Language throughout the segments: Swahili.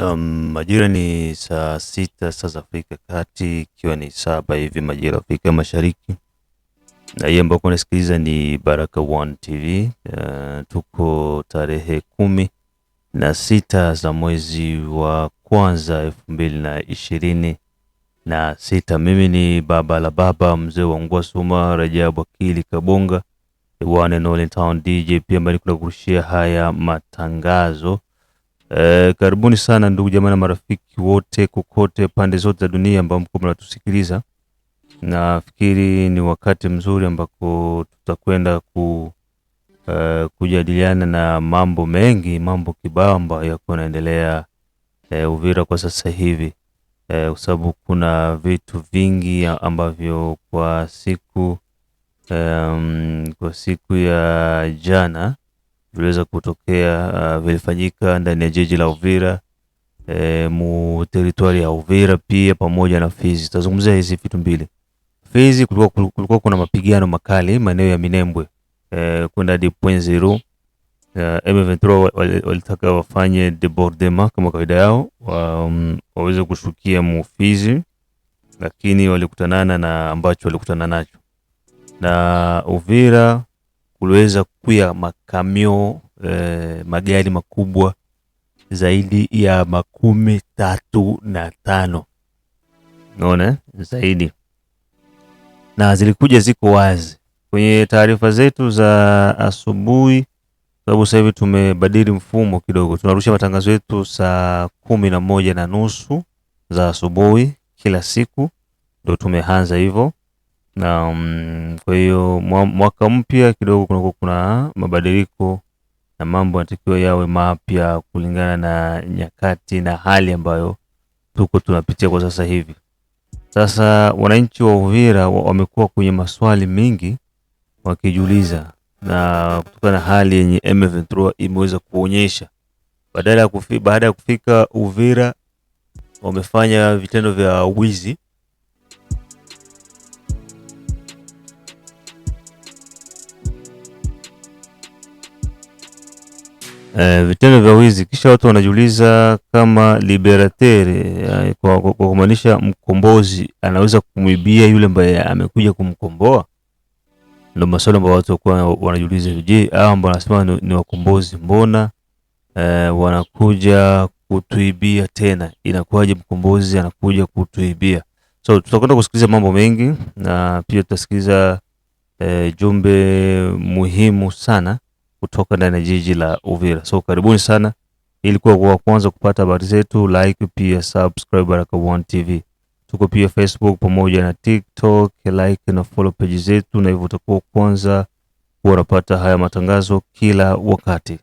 Majira ni saa sita saa za Afrika Kati, ikiwa ni saba hivi majira Afrika Mashariki, na hii ambako unasikiliza ni Baraka One TV. Tuko tarehe 16 za mwezi wa kwanza 2026. Mimi ni baba la baba mzee wa Ngwasuma Rajabu Akili Kabonga, the one and only town DJ, pia mbali kuna kurushia haya matangazo. Karibuni sana ndugu jamaa na marafiki wote kokote pande zote za dunia ambao mko mnatusikiliza. Nafikiri ni wakati mzuri ambako tutakwenda kujadiliana na mambo mengi, mambo kibao ambayo yako yanaendelea Uvira kwa sasa hivi. Kwa sababu kuna vitu vingi ambavyo kwa siku ya jana viliweza kutokea, vilifanyika ndani ya jiji la Uvira, mu territory ya Uvira pia pamoja na Fizi. Tazungumzia hizi vitu mbili. Fizi kulikuwa kuna mapigano makali maeneo ya Minembwe, kwenda hadi point zero. M23 walitaka wafanye debordement kama kawaida yao, waweze kushukia mu Fizi, lakini walikutanana na ambacho walikutana nacho. Na Uvira kuliweza kuya makamio, magari makubwa zaidi ya 35. Unaona zaidi, na zilikuja ziko wazi kwenye taarifa zetu za asubuhi, sababu sasa hivi tumebadili mfumo kidogo. Tunarusha matangazo yetu saa 11:30 za asubuhi kila siku, ndio tumeanza hivyo. Na kwa hiyo mwaka mpya kidogo kuna mabadiliko na mambo yanatakiwa yawe mapya kulingana na nyakati na hali ambayo tunapitia kwa sasa hivi. Sasa wananchi wa Uvira wamekuwa kwenye maswali mengi wakijiuliza, na kutokana na hali yenye M23 imeweza kuonyesha, baada ya kufika Uvira wamefanya vitendo vya wizi. Vitendo vya wizi, kisha watu wanajiuliza kama liberatere, kwa kumaanisha mkombozi anaweza kumwibia yule ambaye amekuja kumkomboa. Ndio maswali ambayo watu wanajiuliza. Je, hao ambao wanasema ni wakombozi, mbona wanakuja kutuibia tena? Inakuwaje mkombozi anakuja kutuibia? So tutakwenda kusikiliza mambo mengi, na pia tutasikiliza jumbe muhimu sana kutoka ndani ya jiji la Uvira. So karibuni sana, ili kwa kwanza kupata habari zetu, like pia subscribe Baraka One TV. Tuko pia Facebook pamoja na TikTok, like na follow page zetu, na hivyo utakuwa kwanza unapata haya matangazo kila wakati.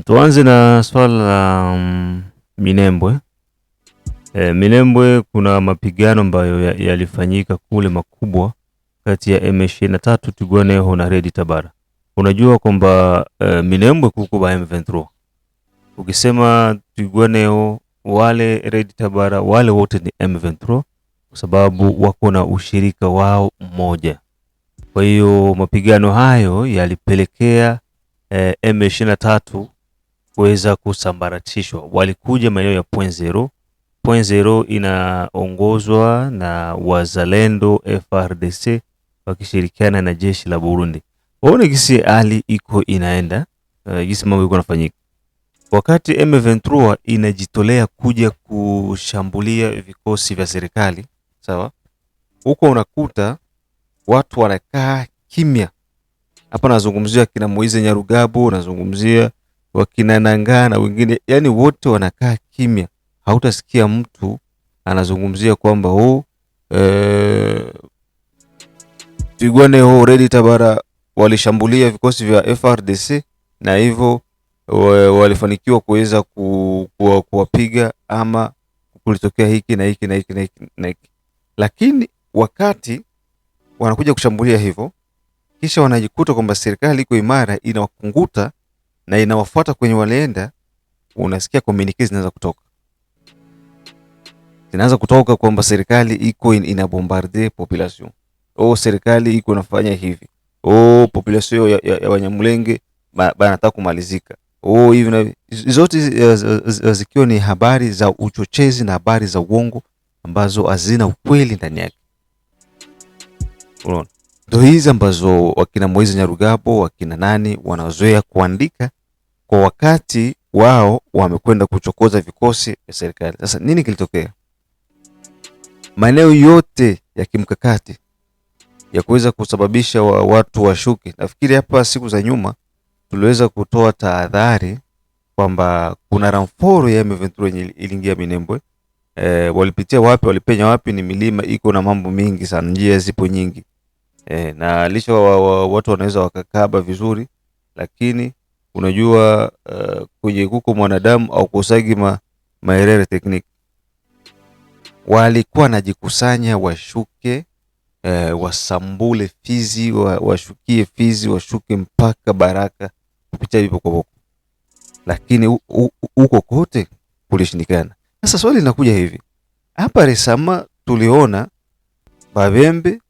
Tuanze na swala la Minembwe. Minembwe kuna mapigano ambayo yalifanyika kule makubwa kati ya M23 Twirwaneho na Red Tabara. Unajua kwamba Minembwe kuko ba M23. Ukisema Twirwaneho, wale Red Tabara, wale wote ni M23 kwa sababu wako na ushirika wao mmoja. Kwa hiyo mapigano hayo yalipelekea M23 kuweza kusambaratishwa. Walikuja maeneo ya point zero. Point zero inaongozwa na wazalendo FRDC wakishirikiana na jeshi la Burundi. Waone gisi hali iko inaenda, gisi mambo yako yanafanyika. Wakati M23 inajitolea kuja kushambulia vikosi vya serikali, sawa? Huko unakuta watu wanakaa kimya. Hapa nazungumzia kina Moize Nyarugabo, nazungumzia wakina Nangaa na wengine, yani wote wanakaa kimya. Hautasikia mtu anazungumzia kwamba Twirwaneho, Red Tabara walishambulia vikosi vya FRDC na hivyo walifanikiwa kuweza kuwapiga, ama kulitokea hiki na hiki na hiki na hiki. Lakini wakati wanakuja kushambulia hivyo, kisha wanajikuta kwamba serikali iko imara, inawakunguta na inawafuata kwenye walienda, unasikia communiques zinaanza kutoka kwamba serikali iko ina bombarder population. Serikali iko nafanya hivi. Population ya Wanyamulenge banataka kumalizika. Hivi na zote zikiwa ni habari za uchochezi na habari za uongo ambazo hazina ukweli ndani yake. Unaona? Ndio hizi ambazo wakina Moise Nyarugabo, wakina nani wanazoea kuandika kwa wakati wao wamekwenda kuchokoza vikosi vya serikali. Sasa nini kilitokea? Maeneo yote ya kimkakati ya kuweza kusababisha watu washuke. Nafikiri hapa siku za nyuma tuliweza kutoa tahadhari kwamba kuna ramforo ya M23 yenye iliingia Minembwe. Walipitia wapi, walipenya wapi? Ni milima iko na mambo mingi sana, njia zipo nyingi. Na licha watu wanaweza wakakaba vizuri, lakini unajua kwenye kuko mwanadamu au kusagi maerere tekniki. Walikuwa najikusanya washuke, wasambule Fizi, washukie Fizi, washuke mpaka Baraka kupitia Bibokoboko, lakini huko kote kulishindikana. Sasa swali linakuja hivi, hapa resama tuliona Babembe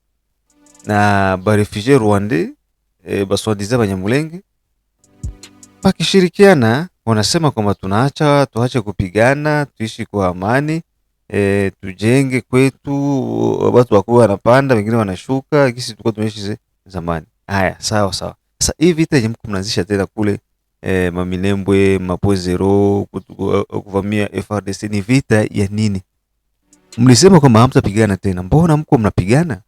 na barefugee Rwanda baswadiza Banyamulenge pakishirikiana, wanasema kwamba tuache kupigana, tuishi kwa amani, tujenge kwetu, watu wakuwa wanapanda, wengine wanashuka, kisi tulikuwa tumeishi zamani. Haya, sawa. Sasa hivi vita yenye mko mnaanzisha tena kule Maminembwe, Mapozero, kuvamia FARDC, ni vita ya nini? Mlisema kwamba hamtapigana tena, mbona mko mnapigana?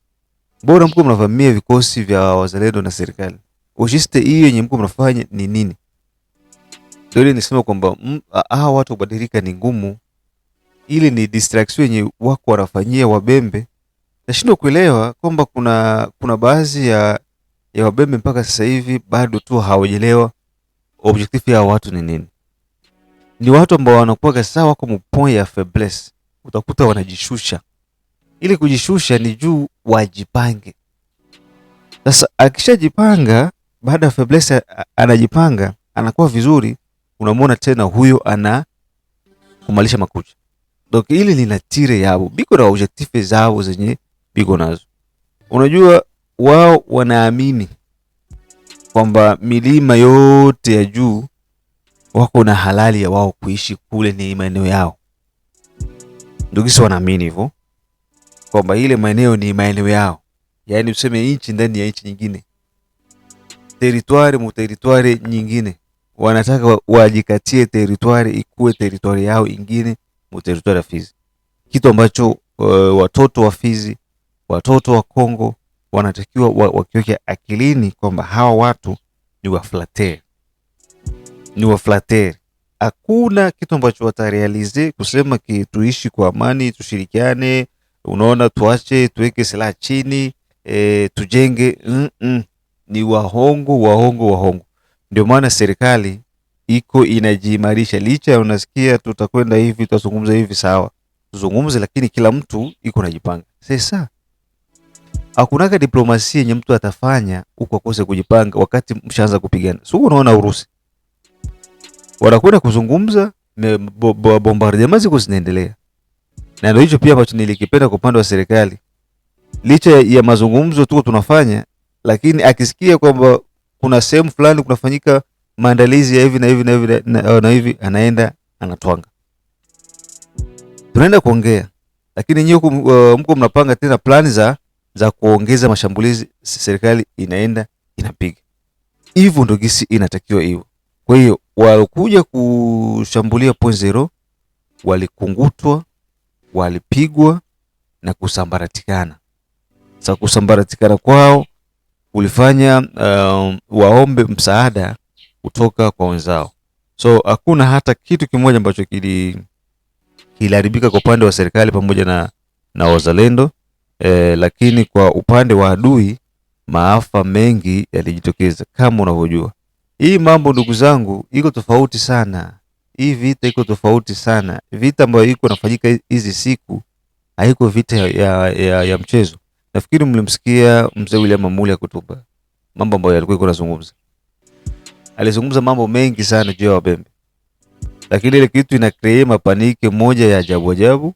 Mbona mko mnavamia vikosi vya wazalendo na serikali? Ujiste hiyo yenye mko mnafanya ni nini? Ndio nisema kwamba hawa watu kubadilika ni ngumu. Ili ni distraction yenye wako wanafanyia Wabembe. Nashindwa kuelewa kwamba kuna baadhi ya Wabembe mpaka sasa hivi bado tu hawajaelewa objective ya watu ni nini. Ni watu ambao wanakuwa sawa kwa mpoint ya faiblesse. Utakuta wanajishusha. Ili kujishusha ni juu wajipange. Sasa akishajipanga, baada ya faiblesse anajipanga, anakuwa vizuri, unamwona tena huyo ana kumalisha makucha. Donc ili linatire yao biko na objective zao zenye biko nazo. Unajua wao wanaamini kwamba milima yote ya juu wako na halali ya wao kuishi kule, ni maeneo yao. Ndio kisa wanaamini hivyo kwamba ile maeneo ni maeneo yao, yaani useme inchi ndani ya inchi nyingine, territoire mu territoire nyingine, wanataka wajikatie territoire ikuwe territoire yao ingine mu territoire ya Fizi, kitu ambacho watoto wa Fizi, watoto wa Kongo wanatakiwa wakiweke akilini kwamba hawa watu ni waflater. Hakuna kitu ambacho watarealize kusema tuishi kwa amani, tushirikiane, unaona, tuache tuweke silaha chini, tujenge. Ni wahongo. Ndio maana serikali iko inajiimarisha, licha unasikia tutakwenda hivi, tutazungumza hivi, sawa, tuzungumze, lakini kila mtu iko najipanga. Sasa hakunaka diplomasia yenye mtu atafanya huko akose kujipanga wakati mshaanza kupigana. Sio, unaona Urusi wanakwenda kuzungumza, bombardement ziko zinaendelea. Na ndio hicho pia ambacho nilikipenda kwa upande wa serikali. Licha ya mazungumzo tuko tunafanya, lakini akisikia kwamba kuna sehemu fulani kunafanyika maandalizi ya hivi na hivi na hivi, anaenda anatwanga. Tunaenda kuongea, lakini nyinyi mko mnapanga tena plani za kuongeza mashambulizi, serikali inaenda inapiga. Hivyo ndio gisi inatakiwa hiyo. Kwa hiyo walikuja kushambulia point zero, walikungutwa, walipigwa na kusambaratikana. Sasa kusambaratikana kwao ulifanya waombe msaada kutoka kwa wenzao. So hakuna hata kitu kimoja ambacho kiliharibika kwa upande wa serikali pamoja na wazalendo, lakini kwa upande wa adui maafa mengi yalijitokeza kama unavyojua. Hii mambo ndugu zangu iko tofauti sana. Hii vita iko tofauti sana. Vita ambayo iko nafanyika hizi siku haiko vita ya mchezo. Nafikiri mlimsikia mzee William Amuli akutuba mambo ambayo alikuwa yanazungumza. alizungumza mambo mengi sana juu ya Wabembe, lakini ile kitu ina create mapaniki moja ya ajabu ajabu.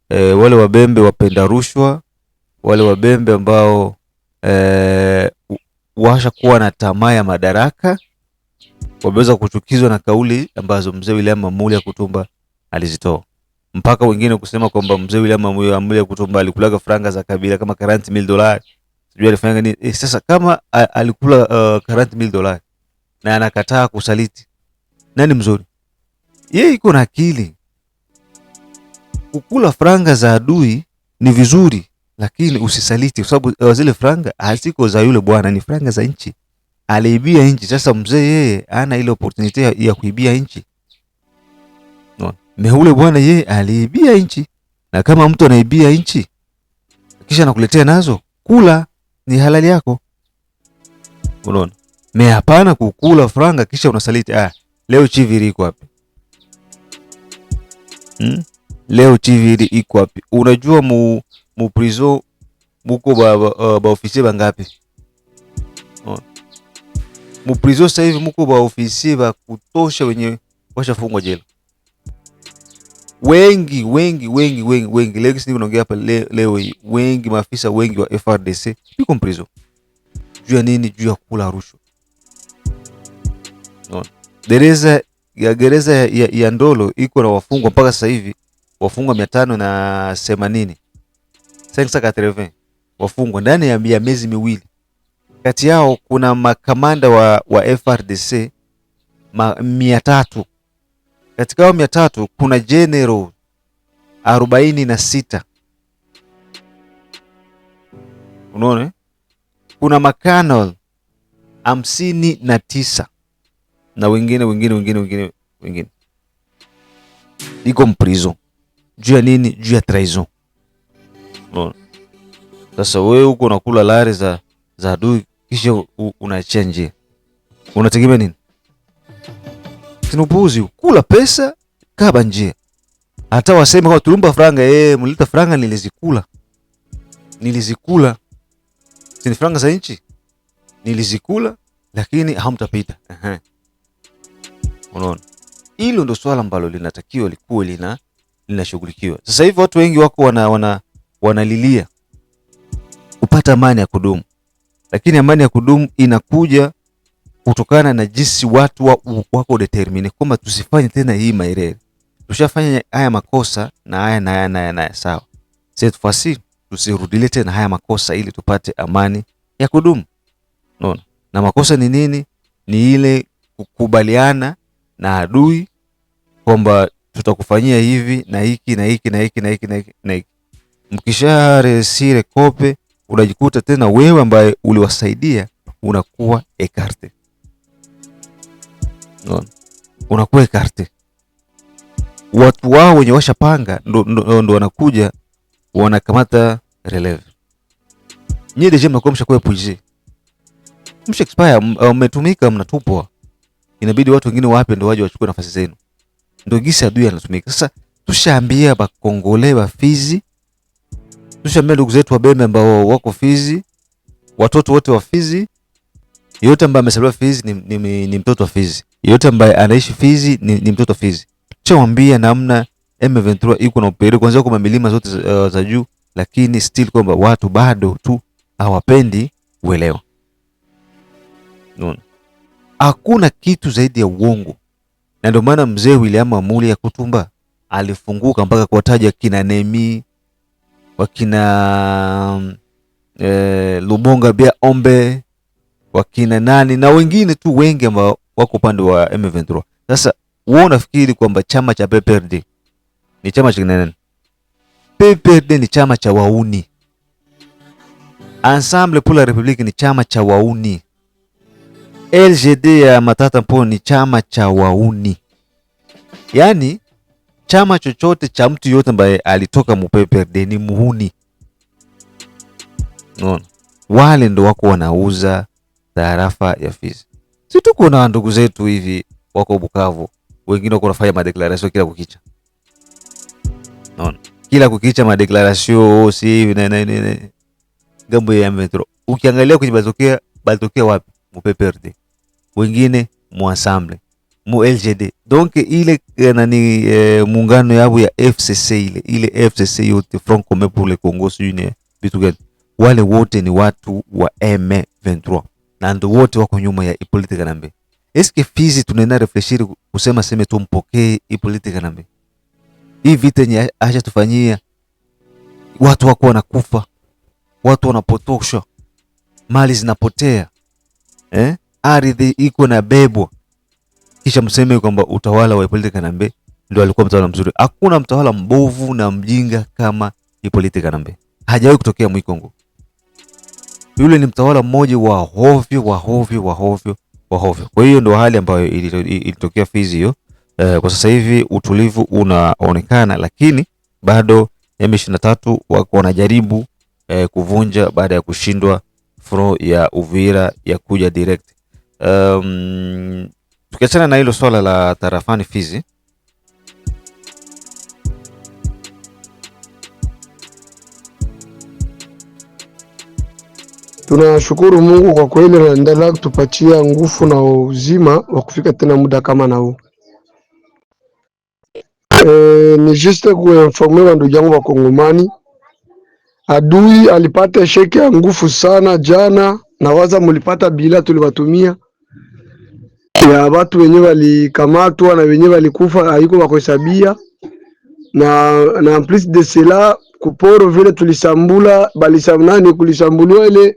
Wale Wabembe wapenda rushwa, wale Wabembe ambao washa kuwa na tamaa ya madaraka, wameweza kuchukizwa na kauli ambazo mzee William Amuli Kutumba alizitoa, mpaka wengine kusema kwamba mzee William Amuli Kutumba alikulaga franga za kabila kama $40,000. Sijui alifanya nini. Sasa kama alikula $40,000 na anakataa kusaliti, nani mzuri? Yeye iko na akili. Kukula franga za adui ni vizuri, lakini usisaliti, kwa sababu zile franga haziko za yule bwana, ni franga za nchi. Aliibia nchi. Sasa mzee yeye ana ile opportunity ya kuibia nchi. No. Ule bwana yeye aliibia nchi, na kama mtu anaibia nchi kisha anakuletea nazo, kula, ni halali yako. Unaona? Hapana kukula franga kisha unasaliti. Leo Chiviri iko wapi? Leo Chiviri iko wapi? Unajua mu prison muko ba ofisi bangapi? Mu prison sasa hivi muko ba ofisi ba kutosha wenye washafungwa jela. Wengi. Leo sisi tunaongea hapa leo hii, wengi maafisa wengi wa FRDC biko prison. Juu ya nini? Juu ya kula rushwa. Gereza ya Ndolo iko na wafungwa mpaka sasa hivi wafungwa 580. 580 wafungwa ndani ya miezi miwili. Kati yao kuna makamanda wa FRDC 300. Katika hao 300 kuna general 46. Unaona? Kuna makanal 59 na wengine iko mprison. Juu ya nini? Juu ya traition. Unaona? Sasa wewe uko unakula lari za adui kisha unachange. Unategemea nini? Sinupuzi, kula pesa kaba nje. Hata waseme kwa tulumba franga, mlita franga nilizikula. Sini franga za nchi. Nilizikula, lakini hamtapita. Unaona? Hilo ndo swala ambalo linatakiwa likuwe linashughulikiwa. Sasa hivi watu wengi wako wanalilia kupata amani ya kudumu. Lakini amani ya kudumu inakuja kutokana na jinsi watu wako determine kwamba tusifanye tena hii mairere. Tushafanya haya makosa na haya sawa. Cette fois-ci tusirudie tena haya makosa ili tupate amani ya kudumu. Unaona? Na makosa ni nini? Ni ile kukubaliana na adui kwamba tutakufanyia hivi na hiki na hiki na hiki na hiki na hiki. Mkishare sire kope, unajikuta tena wewe ambaye uliwasaidia unakuwa ekarte. No. Unakuwa ekarte. Watu wao wenye washapanga ndo wanakuja wanakamata releve. Nyie deje mnakuwa mshakuwa puji. Msha expire, umetumika, mnatupwa. Inabidi watu wengine wape ndo waje wachukue nafasi zenu. Ndio gisi adui anatumika. Sasa tushaambia ba Kongole ba Fizi, tushaambia ndugu zetu wa Bembe ambao wako Fizi, watoto wote wa Fizi, yote ambaye amesaliwa Fizi ni mtoto wa Fizi. Yote ambaye anaishi Fizi ni mtoto wa Fizi. Tushawaambia namna M23 iko na upere kwanza kwa milima zote za juu, lakini still kwamba watu bado tu hawapendi uelewa. Unaona? Hakuna kitu zaidi ya uongo. Na ndio maana mzee William Amuli Kutumba alifunguka mpaka kuwataja kina Nemi, wakina Lubonga Bia Ombe, wakina nani na wengine tu wengi ambao wako upande wa M23. Sasa wewe unafikiri kwamba chama cha PPRD ni chama cha nani? PPRD ni chama cha wauni. Ensemble pour la République ni chama cha wauni. LGD ya Matata Mpo ni chama cha wauni. Yani chama chochote cha mtu yote ambaye alitoka mu PPRD ni muhuni. Unaona? Wale ndo wako wanauza tarafa ya Fizi. Si tuko na ndugu zetu hivi wako Bukavu, wengine wako wanafanya madeclaration kila kukicha. Unaona? Kila kukicha madeclaration si hivi na gambo ya M23. Ukiangalia kwenye batokea wapi? Mu PPRD. Wengine mu ensemble mu LGD. Donc ile nani muungano yao ya FCC ile FCC yote, Front Commun pour le Congo Sud, vitu gani, wale wote ni watu wa M23 na ndio wote wako nyuma ya Hippolyte Kanambe. Eske Fizi tunaenda refleshiri kusema sema tumpokee Hippolyte Kanambe? Hii vita yenye acha tufanyia, watu wako wanakufa, watu wanapotoshwa, mali zinapotea, ardhi iko na bebwa, kisha mseme kwamba utawala wa Hippolyte Kanambe ndio alikuwa mtawala mzuri. Hakuna mtawala mbovu na mjinga kama Hippolyte Kanambe, hajawahi kutokea Mwikongo. Yule ni mtawala mmoja wa hovyo. Kwa hiyo ndio hali ambayo ilitokea Fizi hiyo. Kwa sasa hivi utulivu unaonekana, lakini bado M23 wako wanajaribu kuvunja baada ya kushindwa front ya Uvira ya kuja direct. Tukiachana na hilo swala la tarafani Fizi, tunashukuru Mungu kwa kweli, anaendelea kutupatia nguvu na uzima wa kufika tena muda kama na huu. Ni juste kuinforme wa ndugu yangu wa Kongomani, adui alipata sheke ya nguvu sana jana, na waza mulipata bila tuliwatumia ya watu wenyewe walikamatwa na wenyewe walikufa, haiko wakuhesabia. Na plus de cela kuporo vile tulisambula balisamnani kulisambuliwa ile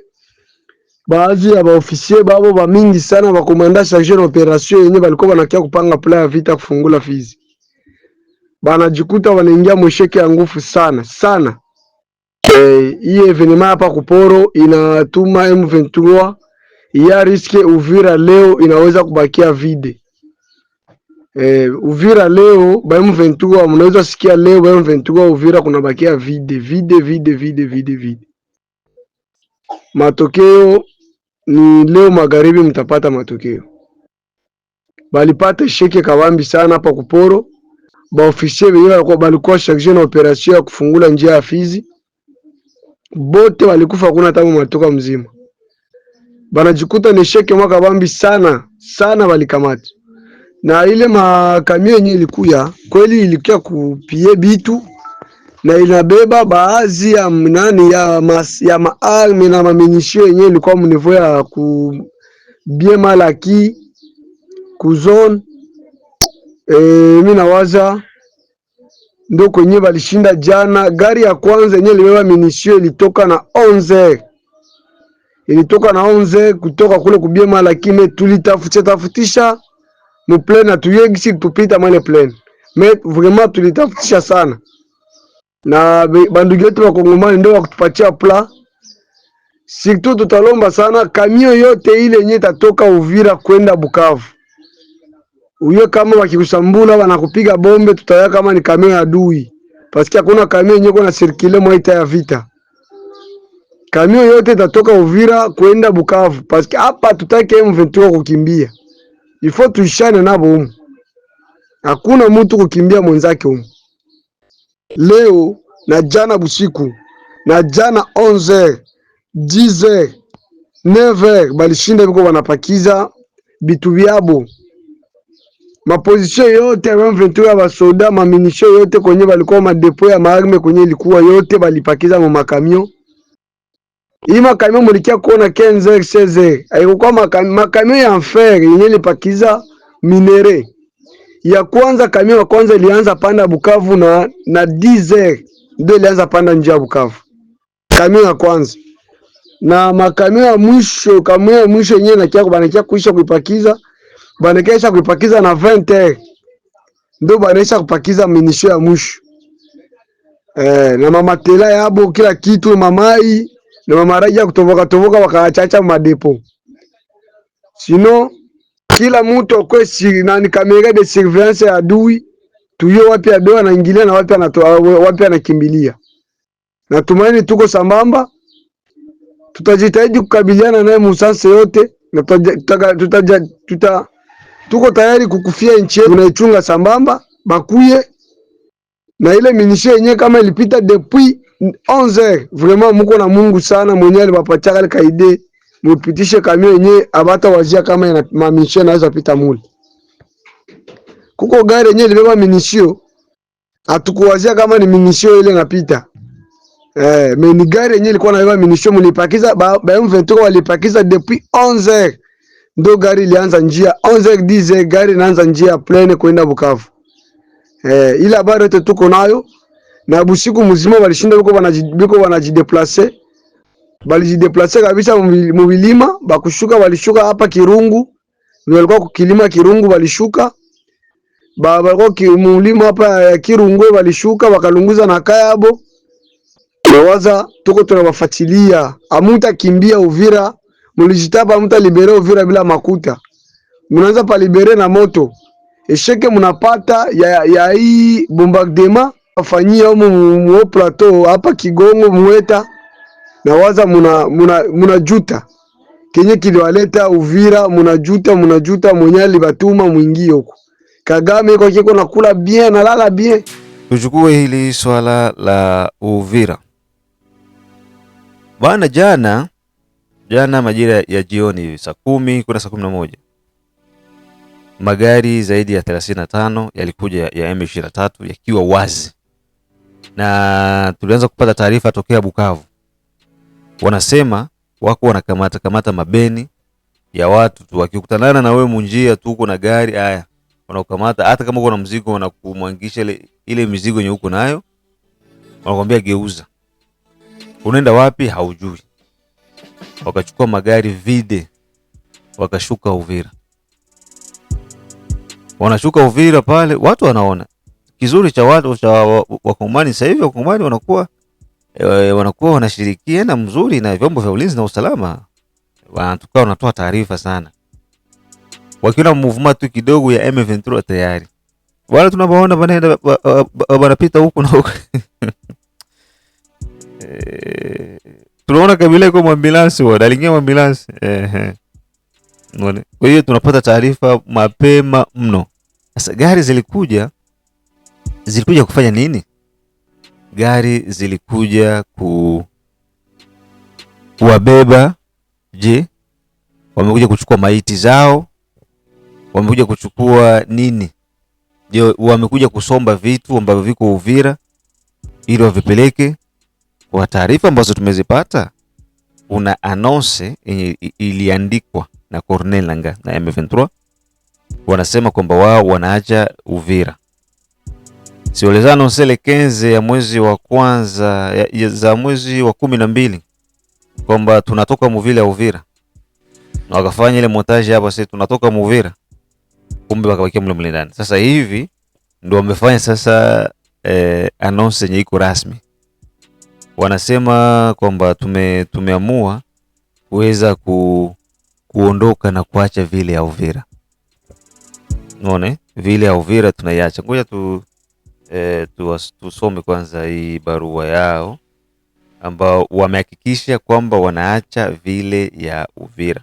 baadhi ya baofisier babo ba mingi sana ba komanda charge na operation yenyewe balikuwa wanakia kupanga plan ya vita kufungula Fizi, banajikuta wanaingia mwesheke ya nguvu sana. Hii evenema hapa kuporo inatuma M23 ya riske Uvira leo inaweza kubakia vide. Uvira leo ba M23 mnaweza sikia leo ba M23 Uvira kuna bakia vide. Matokeo ni leo magharibi mtapata matokeo. Balipata sheke kabambi sana hapa kuporo. Ba ofisier wenyewe balikuwa charge na operation ya kufungula njia ya Fizi, bote walikufa, kuna tamu matoka mzima. Banajikuta ni sheke mwaka bambi sana walikamata. Na ile makamio yenyewe ilikuya kweli, ilikuwa kupie bitu na inabeba baadhi ya mnani ya maarme na mamenisio yenyewe ilikuwa mnivo ya ku bien malaki ku zone. Mimi nawaza ndio kwenye balishinda jana. Gari ya kwanza yenyewe ilibeba minisio ilitoka na 11 kutoka kule kubie malaki, tulitafutisha mu plane na tuyegisi tupita mane plane. Mais vraiment tulitafutisha sana. Na bandugu yetu wa Kongomani ndio wakutupatia pla. Surtout tutalomba sana kamio yote ile yenye itatoka Uvira kwenda Bukavu, uyo kama wakikusambula wanakupiga bombe, tutaya kama ni kamio ya adui, paske hakuna kamio yenye kuna circuler mwaita ya vita. Kamio yote itatoka Uvira kwenda Bukavu, paske hapa tutake M23 kukimbia, ifo tuishane nabo humu. Hakuna mtu kukimbia mwenzake humu. Leo na jana busiku na jana 11h 10h 9h balishinda biko wanapakiza bitu byabo, maposition yote ya M23 basoda, maminisho yote kwenye balikuwa madepo ya maarme kwenye ilikuwa yote balipakiza mu makamio. Hii makamio mulikia kuona 15h 16h haikuwa makamio ya enfer yenye lipakiza minere. Ya kwanza kamio ya kwanza ilianza panda Bukavu na 10h ndio ilianza panda njia ya Bukavu, kamio ya kwanza. Na makamio ya mwisho, kamio ya mwisho yenyewe banakia kuisha kuipakiza, banakia kuipakiza na 20h ndio banaisha kupakiza minisho ya mwisho. Na mamatela yabo kila kitu, mamai na mamaraja kutoboka wakaachacha madepo. Sino kila mtu akwe nani kamera de surveillance ya adui, tuyo wapi adui anaingilia na wapi anakimbilia. Na tumaini tuko sambamba, tutajitahidi kukabiliana naye musanse yote, na tuko tayari kukufia nchi yetu, tunaichunga sambamba bakuye. Na ile minishe yenyewe kama ilipita depuis 11h, vraiment muko na Mungu sana mwenyewe alibapatia kale kaide mupitishe kamio yenye abata wazia kama ina maminisio naweza pita mule. Kuko gari yenye libeba minisio, hatukuwazia kama ni minisio ile napita. Ni gari yenye ilikuwa nabeba minisio, mulipakiza ba M23 walipakiza depuis 11h. Ndo gari ilianza njia 11h 10h, gari inaanza njia plane kwenda Bukavu. Ile habari yote tuko nayo, na busiku mzima walishinda biko wanajideplacer. Balijideplacer kabisa mubilima, bakushuka walishuka hapa Kirungu. Walikuwa kukilima Kirungu walishuka. Walikuwa mulima hapa ya Kirungu walishuka wakalunguza na Kayabo. Nawaza tuko tunawafuatilia. Amuta kimbia Uvira, mulijitaba amuta libere Uvira bila makuta. Mnaanza pa libere na moto. Esheke mnapata ya hii bombardement afanyia huko mu plateau hapa Kigongo Mweta. Nawaza munajuta. Kenye kiliwaleta Uvira, munajuta mwenyali batuma mwingie huko. Kagame kwa kiko nakula bien na lala bien. Tuchukue hili swala la Uvira. Bwana, jana majira ya jioni saa 10 kuna saa 11. Magari zaidi ya 35 yalikuja ya M23 yakiwa wazi. Na tulianza kupata taarifa tokea Bukavu. Wanasema wako wanakamata mabeni ya watu tu, wakikutanana na wewe munjia tu uko na gari haya wanakukamata, hata kama uko na mzigo wanakumwangisha ile mizigo yenye uko nayo, wanakuambia geuza. Unaenda wapi haujui. Wakachukua magari vide wakashuka Uvira. Wanashuka Uvira pale, watu wanaona. Kizuri cha watu cha Wakongomani sasa hivi, Wakongomani wanakuwa wanashirikiana mzuri na vyombo vya ulinzi na usalama. Wanatoa taarifa sana. Wakiona movement tu kidogo ya M23 tayari. Wale tunabaona wanaenda wanapita huku na huku. Tunaona Kabila iko ambulance, wadalingia ambulance. Kwa hiyo tunapata taarifa mapema mno. Sasa gari zilikuja kufanya nini? Gari zilikuja kuwabeba. Je, wamekuja kuchukua maiti zao? Wamekuja kuchukua nini? Je, wamekuja kusomba vitu ambavyo viko Uvira ili wavipeleke? Kwa taarifa ambazo tumezipata, una annonce iliandikwa na Corneille Nangaa na M23. Wanasema kwamba wao wanaacha Uvira. Si waliza annonce le 15 ya mwezi wa kwanza za mwezi wa 12 kwamba tunatoka Muvila Uvira. Na wakafanya ile montage hapa, sasa tunatoka Uvira. Kumbe wakabakia mle ndani. Sasa hivi ndio wamefanya sasa annonce yenye iko rasmi. Wanasema kwamba tumeamua kuweza kuondoka na kuacha vile ya Uvira. Unaona? Vile ya Uvira tunaiacha. Ngoja tusome kwanza hii barua yao ambao wamehakikisha kwamba wanaacha vile ya Uvira.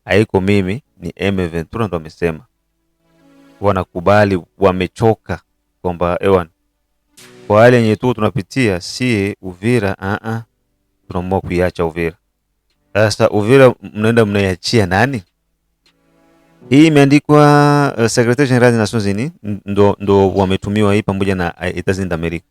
Haiko mimi, ni M23 ndio wamesema. Wanakubali, wamechoka kwamba kwa hali yenye tu tunapitia si Uvira, tunaamua kuiacha Uvira. Sasa Uvira mnaenda mnaiachia nani? Hii imeandikwa Secretary General des Nations Unies, ndo wametumiwa hii pamoja na États-Unis d'Amérique.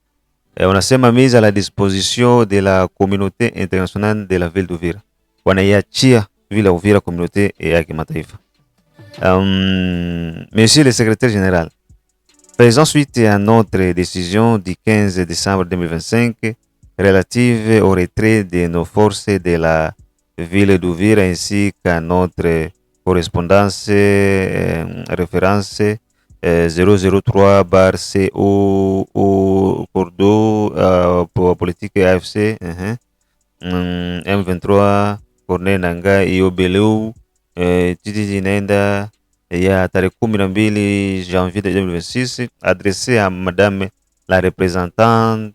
Wanasema mise à la disposition de la communauté internationale de la ville d'Uvira. Wanaiachia vile Uvira communauté ya kimataifa. Monsieur le secrétaire général, faisant suite à notre décision du 15 décembre 2025 relative au retrait de nos forces de la ville d'Uvira ainsi qu'à notre correspondance référence 003/CO Cordo politique AFC M23 Corneille Nangaa Iobeleu titi inaenda ya tarehe 12 janvier 2026 adressé à madame la représentante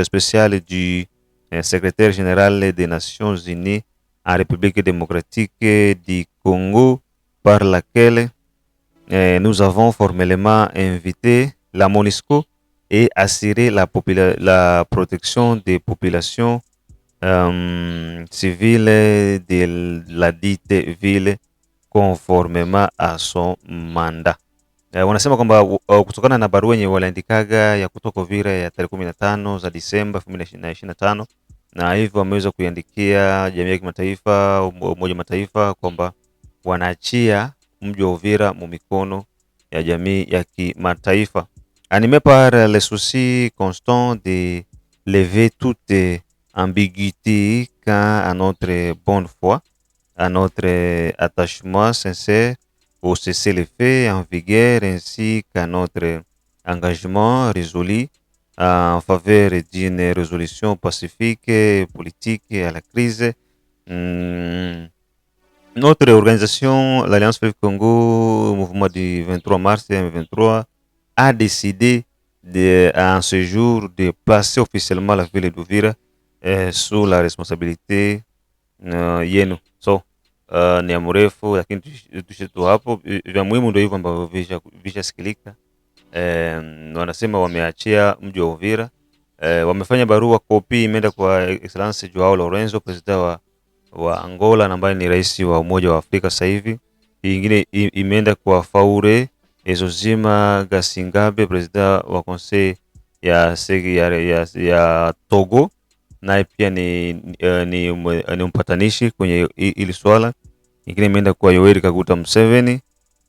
spéciale du secrétaire général des Nations Unies en République démocratique du Congo, par laquelle nous avons formellement invité la MONUSCO et assuré la protection des populations civile de la dite ville conformément à son mandat. Wanasema kwamba kutokana na barua yenye waliandikaga ya kutoka Uvira ya tarehe 15 za Disemba 2025, na hivyo wameweza kuiandikia jamii ya kimataifa, Umoja wa Mataifa, kwamba wanaachia mji wa Uvira mu mikono ya jamii ya kimataifa. Animé par le souci constant de lever toute ambiguïté quant à notre bonne foi, à notre attachement sincère au cessez-le-feu en vigueur, ainsi qu'à notre engagement résolu en faveur d'une résolution pacifique et politique à la crise. Notre organisation, l'Alliance Fleuve Congo, mouvement du 23 mars 2023, a décidé en ce jour de placer officiellement la ville d'Uvira sous la responsabilité yenu. So ni ya mrefu, lakini tushe tu hapo. Vya muhimu ndio hivyo ambavyo vishasikilika. Wanasema wameachia mji wa Uvira. Wamefanya barua, kopi imeenda kwa Excellence Joao Lorenzo, president wa Angola, ambaye ni rais wa Umoja wa Afrika sasa hivi. Ingine imeenda kwa Faure Ezozima Gasingabe, president wa Conseil ya Togo, naye pia ni mpatanishi kwenye ili swala. Ingine imeenda kwa Yoweri Kaguta Museveni.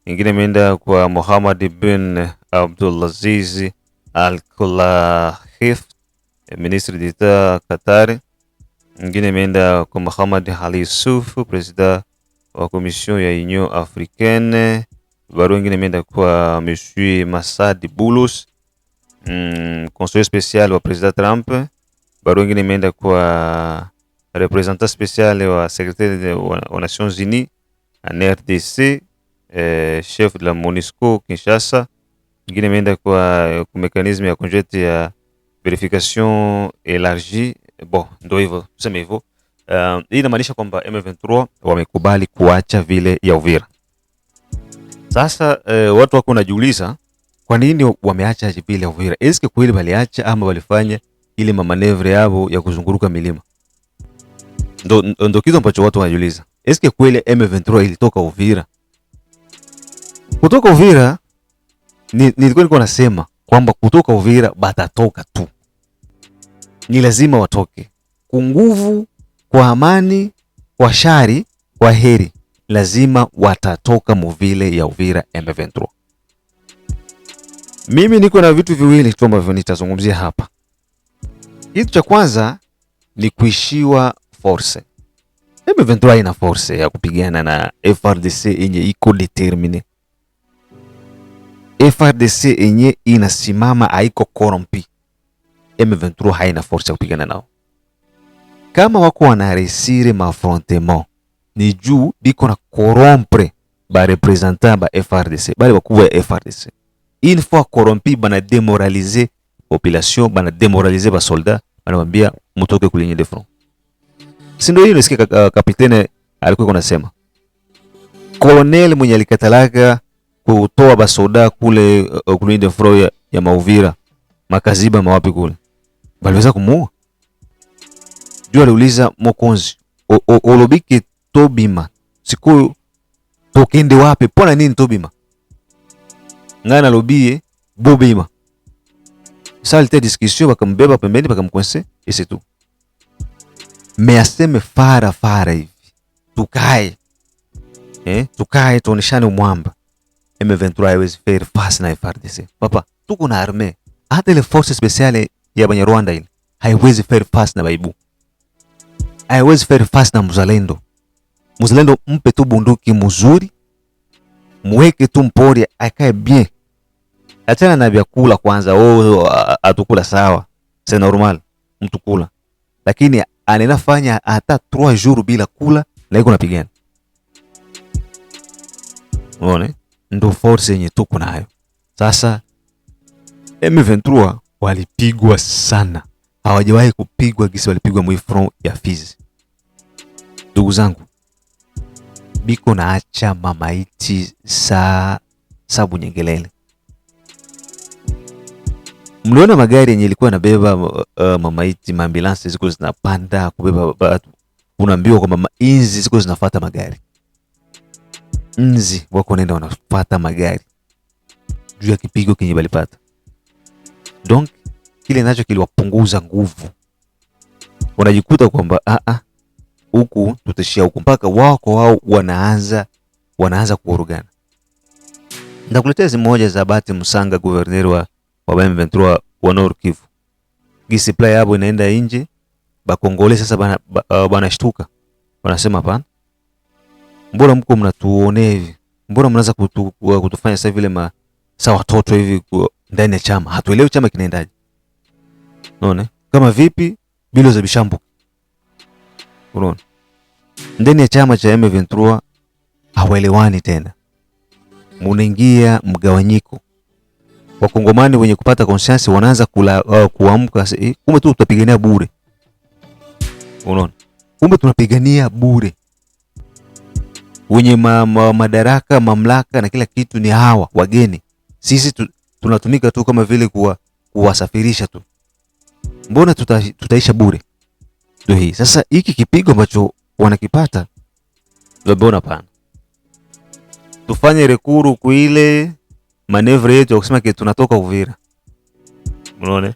Ingine imeenda kwa Mohamed bin Abdulaziz Al Khulaif, ministre d'Etat Qatar. Ingine imeenda kwa Mohamed Ali Yusuf, president wa Commission ya Union Africaine. Barua ingine imeenda kwa Monsieur Massad Boulos, conseiller spécial wa president Trump. Barua ingine imeenda kwa representant spécial wa secrétaire wa Nations Unies en RDC, chef de la MONUSCO Kinshasa. Ingine imeenda kwa mécanisme ya conjointe ya verification élargie. Bon, ndio hivyo, tuseme hivyo. Hii inamaanisha kwamba M23 wamekubali kuacha vile ya Uvira. Sasa watu wako wanajiuliza kwa nini wameacha vile ya Uvira? Eske kweli waliacha ama walifanya ile mamanevre yao ya kuzunguruka milima? Ndo kitu ambacho watu wanajiuliza. Eske kweli M23 ilitoka Uvira? Kutoka Uvira nilikuwa nasema kwamba kutoka Uvira batatoka tu. Ni lazima watoke. Kwa nguvu, kwa amani, kwa shari, kwa heri, lazima watatoka muvile ya Uvira M23. Mimi niko na vitu viwili tu ambavyo nitazungumzia hapa. Kitu cha kwanza ni kuishiwa force. M23 ina force ya kupigana na FRDC yenye iko determine. FRDC yenye inasimama haiko corrompi. M23 haina force ya kupigana nao. Kama wako wanaresire affrontement, ni juu biko na corrompre ba representant ba FRDC, bale bakubwa ya FRDC. Une fois corrompi, bana demoraliser population, bana demoraliser ba soldat, banamwambia mutoke kulinye de front. Si ndio hiyo nisikia kapitene alikuwa anasema. Colonel mwenye alikatalaga kutoa ba soldat kule kulinye de front ya Mauvira, Makaziba, mawapi kule, baliweza kumuua. Juu aliuliza Mokonzi, olobike Tobima, siku tokende wapi? Pona nini Tobima? Ngana lobie Bobima. Salte discussion, bakambeba pembeni, bakamkwense, et c'est tout. Mais aseme fara hivi. Tukae tuoneshane umwamba. M23 haiwezi faire face na FARDC. Papa, tuko na armée. Hata ile force spéciale ya Banyarwanda ile haiwezi faire face na baibu. Haiwezi faire face na mzalendo. Mzalendo mpe tu bunduki mzuri, mweke tu mpori akae bien. Achana na vyakula kwanza, atukula sawa, c'est normal mtu kula. Lakini anafanya hata 3 jours bila kula na iko napigana. Unaona? Ndo force yenye tuko nayo. Sasa M23 walipigwa sana. Hawajawahi kupigwa gisi walipigwa mwi front ya Fizi. Ndugu zangu, biko na acha mamaiti sabu nyengelele. Mliona magari yenye ilikuwa inabeba mamaiti, maambulansi ziko zinapanda kubeba watu. Unaambiwa kwamba inzi ziko zinafuata magari. Nzi wako nenda wanafuata magari juu ya kipigo kenye balipata. Donc kile nacho kiliwapunguza nguvu. Wanajikuta kwamba huku tutashia huku, mpaka wao kwa wao wanaanza kuorogana. Ndakuletea zimoja za Bahati Musanga, governor wa M23 wa Nord Kivu. Gisi play hapo inaenda nje, bakongole sasa bana shtuka. Wanasema hapana. Mbona mko mnatuonea hivi? Mbona mnaanza kutufanya sasa vile sawa watoto hivi ndani ya chama? Hatuelewi chama kinaendaje. Unaona? Kama vipi bilo za bishambu. Unaona? Ndani ya chama cha M23 hawaelewani tena. Munaingia mgawanyiko. Wakongomani wenye kupata conscience wanaanza kuamka, kumbe tu tutapigania bure. Unaona? Kumbe tunapigania bure. Wenye madaraka, mamlaka na kila kitu ni hawa wageni. Sisi tunatumika tu kama vile kuwasafirisha tu. Mbona tutaisha bure? Ndio hii. Sasa hiki kipigo ambacho wanakipata mbona pana? Tufanye rekuru kuile manevre yetu ya kusema tunatoka Uvira. Unaona?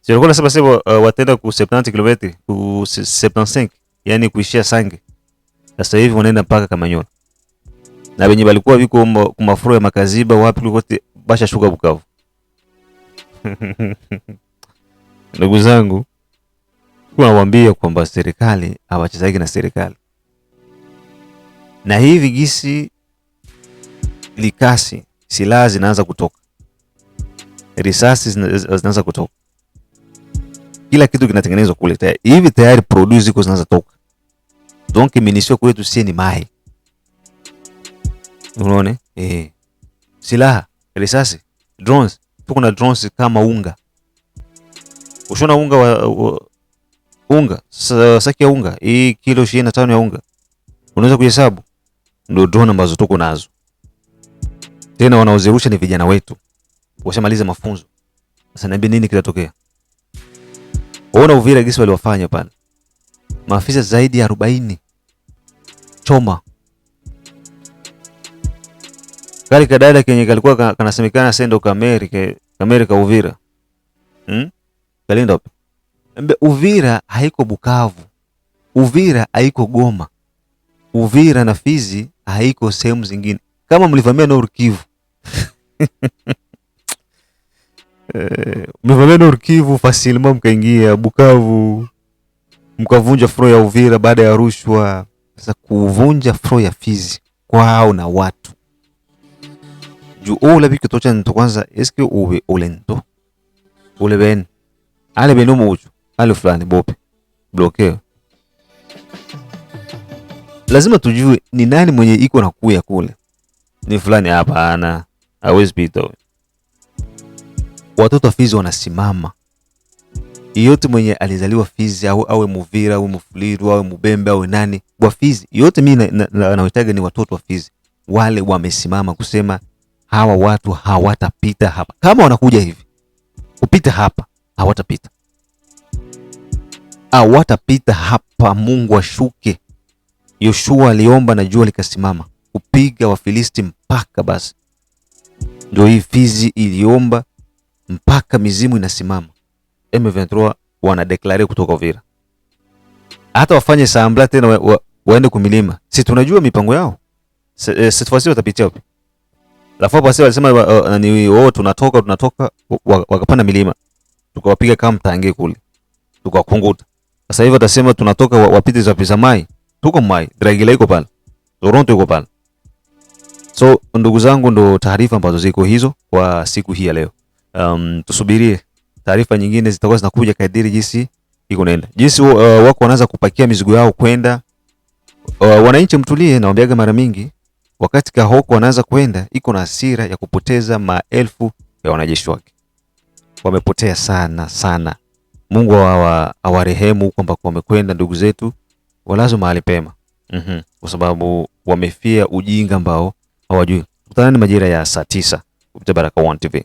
Sio kwa sababu sasa watenda ku 70 km ku 75, yani kuishia Sange. Sasa hivi wanaenda mpaka Kamanyola. Na wenye walikuwa viko kumafuro ya Makaziba wapi kote basha shuka Bukavu. Ndugu zangu, nawaambia kwamba serikali hawachezagi na serikali. Na hivi gisi likasi, silaha zinaanza kutoka. Risasi zinaanza kutoka. Kila kitu kinatengenezwa kule tayari. Hivi tayari produce ziko zinaanza toka. Donc minisio kwetu si ni mai. Unaona? Silaha, risasi, drones. Tuko na drones kama unga. Ushona unga unga, saki ya unga, hii kilo 25 ya unga. Unaweza kuhesabu? Ndio drone ambazo tuko nazo. Tena wanaozirusha ni vijana wetu. Washamaliza mafunzo. Sasa niambie nini kitatokea? Waona Uvira gisi waliwafanya pale. Maafisa zaidi ya 40 choma. Kali kadada kenye kalikuwa kanasemekana sendo Amerika Uvira. Kalinda wapi? Uvira haiko Bukavu. Uvira haiko Goma. Uvira na Fizi haiko sehemu zingine. Kama mlivamia Nord Kivu. Mlivamia Nord Kivu facilement mkaingia Bukavu. Mkavunja fro ya Uvira baada ya rushwa. Sasa kuvunja fro ya Fizi kwao na watu. Juu ola biko tocha nto kwanza eske uwe olento. Ule ben. Ale beno mucho. Ale fulani bope. Bloqueo. Lazima tujue ni nani mwenye iko na kuya kule. Ni fulani hapana. Hawezi pita. Watoto wa Fizi wanasimama. Yote mwenye alizaliwa Fizi awe Muvira, awe Mufuliru, awe Mubembe, awe nani wa Fizi, yote mimi naotaga ni watoto wa Fizi. Wale wamesimama kusema hawa watu hawatapita hapa. Kama wanakuja hivi kupita hapa, hawatapita. Hawatapita hapa. Mungu ashuke. Yoshua aliomba na jua likasimama kupiga Wafilisti mpaka basi. Ndio hii Fizi iliomba mpaka mizimu inasimama. M23 wanadeklare kutoka Uvira. Hata wafanye sambla tena waende kumilima. Si tunajua mipango yao. Sitafasi watapitia wapi? Lafu basi walisema ni tunatoka wakapanda milima. Tukawapiga kama mtange kule. Tukakunguta. Sasa hivi watasema tunatoka wapite za pisa mai. Tuko mai, Dragila iko pale. Toronto iko pale. So ndugu zangu, ndo taarifa ambazo ziko hizo kwa siku hii ya leo. Tusubirie taarifa nyingine zitakuwa zinakuja kadiri jinsi iko nenda. Jinsi wako wanaanza kupakia mizigo yao kwenda. Wananchi mtulie, naombeaga mara mingi. Wakati Kahoko wanaanza kwenda, iko na hasira ya kupoteza maelfu ya wanajeshi wake. Wamepotea sana. Mungu awarehemu kwamba wamekwenda ndugu zetu. Walazo mahali pema. Kwa sababu wamefia ujinga ambao hawajui. Tutanani majira ya saa 9 kupitia Baraka1 TV.